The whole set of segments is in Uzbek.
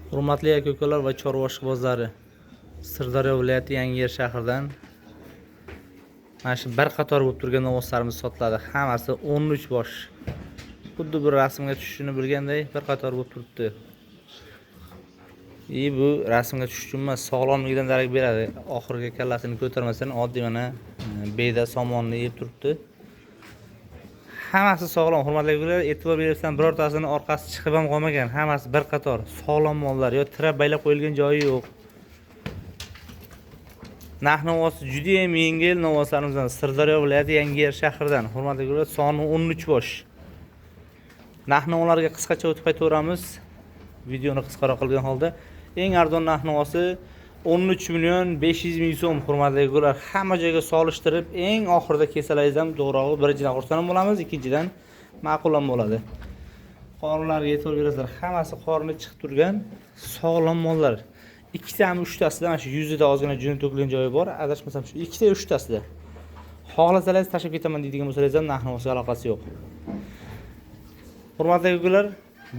Hurmatli aka-ukalar va chorva ishqibozlari, Sirdaryo viloyati Yangiyer shahridan mana shu bir qator bo'lib turgan novvoslarimiz sotiladi. Hammasi 13 bosh. Xuddi bir rasmga tushishini bilganday bir qator bo'lib turibdi. Bu rasmga tushish uchun emas, sog'lomligidan darak beradi. Oxirgi kallasini ko'tarmasdan oddiy mana beda somonni yeb turibdi. Hammasi sog'lom. Hurmatli aka-ukalar, e'tibor bersangiz birortasini orqasi chiqib ham qolmagan. Hammasi bir qator sog'lom mollar. Yo tirab baylab qo'yilgan joyi yo'q. Narx-navosi juda ham yengil novvoslarimizdan Sirdaryo viloyati Yangiyer shahridan. Hurmatli aka-ukalar, soni 13 bosh. Narx-navolarga qisqacha o'tib qaytaveramiz. Videoni qisqaroq qilgan holda eng arzon narx-navosi 13 million 500 ming so'm. Hurmatli aka-ukalar, hamma joyga solishtirib, eng oxirida kelsangiz ham to'g'rog'i birinchidan xursand bo'lamiz, ikkinchidan ma'qul ham bo'ladi. Qorinlarga e'tibor berasizlar, hammasi qorini chiqib turgan sog'lom mollar. Ikkitami, uchtasida mana shu yuzida ozgina juni to'kilgan joyi bor. Adashmasam shu ikkita uchtasida. Xohlasangiz tashlab ketaman deydigan bo'lsangiz ham narx-navosiga aloqasi yo'q. Hurmatli aka-ukalar,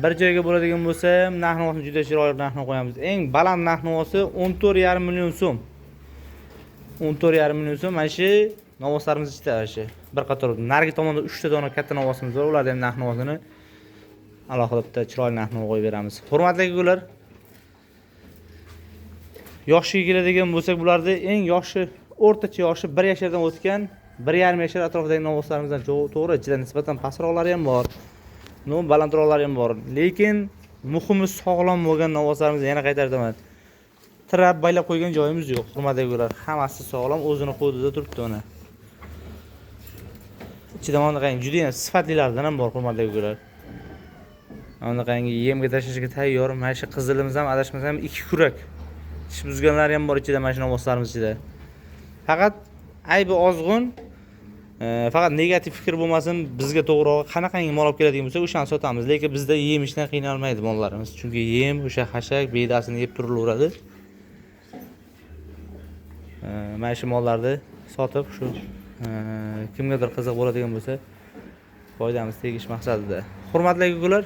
bir joyga bo'ladigan bo'lsa ham narx-navosini juda chiroyli narxni qo'yamiz. Eng baland narx-navosi 14,5 million so'm. 14,5 million so'm. Mana shu novvoslarimiz ichida shu bir qator. Narigi tomonda 3 ta dona katta novvosimiz bor. Ularning ham narx-navosini alohida bitta chiroyli narxni qo'yib beramiz. Hurmatli aka-ukalar, yoshiga keladigan bo'lsak, bularda eng yoshi, o'rtacha yoshi 1 yashardan o'tgan, 1,5 yashar atrofidagi novvoslarimizdan to'g'ri, ichida nisbatan pastroqlari ham bor. Balandroqlari ham bor. Lekin muhimi sog'lom bo'lgan novvoslarimizni yana qaytardim. Tirab baylab qo'ygan joyimiz yo'q. Hurmatli aka-ukalar, hammasi sog'lom, o'zini hududida turibdi mana. Ichida mana qarang, juda ham sifatlilardan ham bor, hurmatli aka-ukalar. Mana qarang, yemga tashlashga tayyor. Mana shu qizilimiz ham adashmasam 2 kurak. Tish buzganlar ham bor ichida, mana shu novvoslarimiz ichida. Faqat aybi ozg'un, faqat negativ fikr bo'lmasin, bizga to'g'rirog'i qanaqangi mol olib keladigan bo'lsa, o'shani sotamiz. Lekin bizda yem ishdan qiynalmaydi mollarimiz. Chunki yem o'sha hashak, bedasini yeb turilaveradi. Mana shu mollarni sotib, shu kimgadir qiziq bo'ladigan bo'lsa, foydamiz tegish maqsadida. Hurmatli aka-ukalar,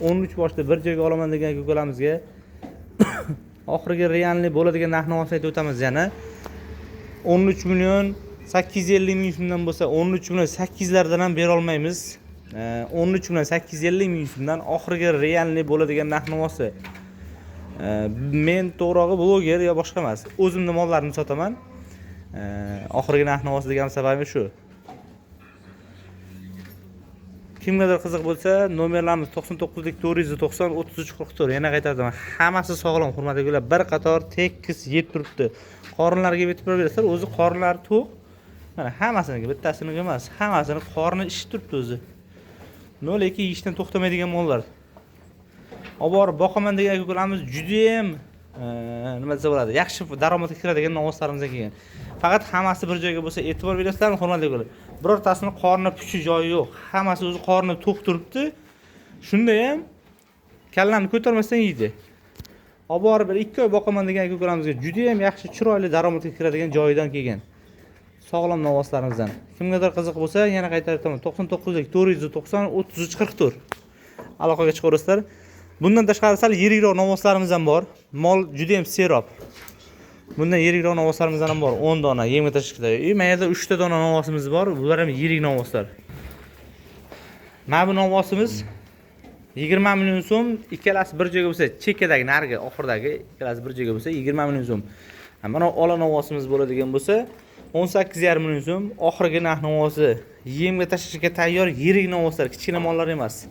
13 boshda bir joyga olaman degan aka-ukalarimizga oxirgi realniy bo'ladigan narx-navosini aytib o'tamiz yana. 13 million 850 ming so'mdan bo'lsa, 13 million 8 lardan ham bera olmaymiz. 13 million 850 ming so'mdan oxirgi realniy bo'ladigan narx-navosi. Men to'g'rog'i bloger yo boshqa emas, o'zimni mollarimni sotaman. Oxirgi narx-navosi degan sababim shu. Kimgadir qiziq bo'lsa, nomerlarimiz 99 490 33 44. Yana qaytardim. Hammasi sog'lom, hurmatli aka-ukalar. Bir qator tekis yeb turibdi. Qorinlariga e'tibor berasizlar, o'zi qorinlari to'q. Mana hammasini, bittasini emas, hammasini qorni ishib turibdi o'zi. Lekin yeyishdan to'xtamaydigan mollar. Olib borib boqaman degan aka-ukalarimiz juda ham nima desa bo'ladi, yaxshi daromadga kiradigan novvoslarimizdan kelgan. Faqat hammasi bir joyga bo'lsa, e'tibor berasizlarmi, hurmatli aka-ukalar? Birortasini qorni puchi joyi yo'q. Hammasi o'zi qorni to'q turibdi. Shunda ham kallamni ko'tarmasdan yeydi. Olib borib bir 2 oy boqaman degan aka-ukalarimizga juda ham yaxshi, chiroyli daromadga kiradigan joyidan kelgan. Sog'lom novvoslarimizdan. Kimgadir qiziq bo'lsa, yana qaytarib 99 490 33 44. Aloqaga chiqaverasizlar. Bundan tashqari sal yirikroq novvoslarimiz ham bor. Mol juda ham serob. Bundan yirikroq novvoslarimiz ham bor. 10 dona yemga tashlashda. Mana yerda 3 ta dona novvosimiz bor. Bular ham yirik novvoslar. Mana bu novvosimiz 20 million so'm, ikkalasi bir joyga bo'lsa, chekkadagi narigi oxirdagi ikkalasi bir joyga bo'lsa 20 million so'm. Mana ola novvosimiz bo'ladigan bo'lsa 18,5 million so'm. Oxirgi narx-navosi yemga tashlashga tayyor yirik novvoslar, kichkina mollar emas.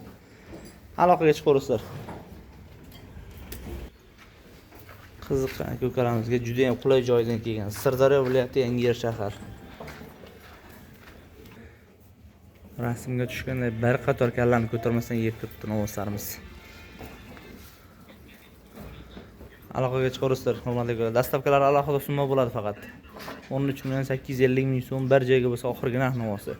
Aloqaga chiqaverasizlar. Qiziq aka-ukalarimizga juda ham qulay joydan kelgan. Sirdaryo viloyati Yangiyer shahar. Rasmga tushganday bir qator kallani ko'tarmasdan yeb turibdi novvoslarimiz. Aloqaga chiqaverasizlar, hurmatli aka. Dastavkalar alohida summa bo'ladi faqat. 13 million 850 ming so'm bir joyga bo'lsa oxirgi narx-navosi.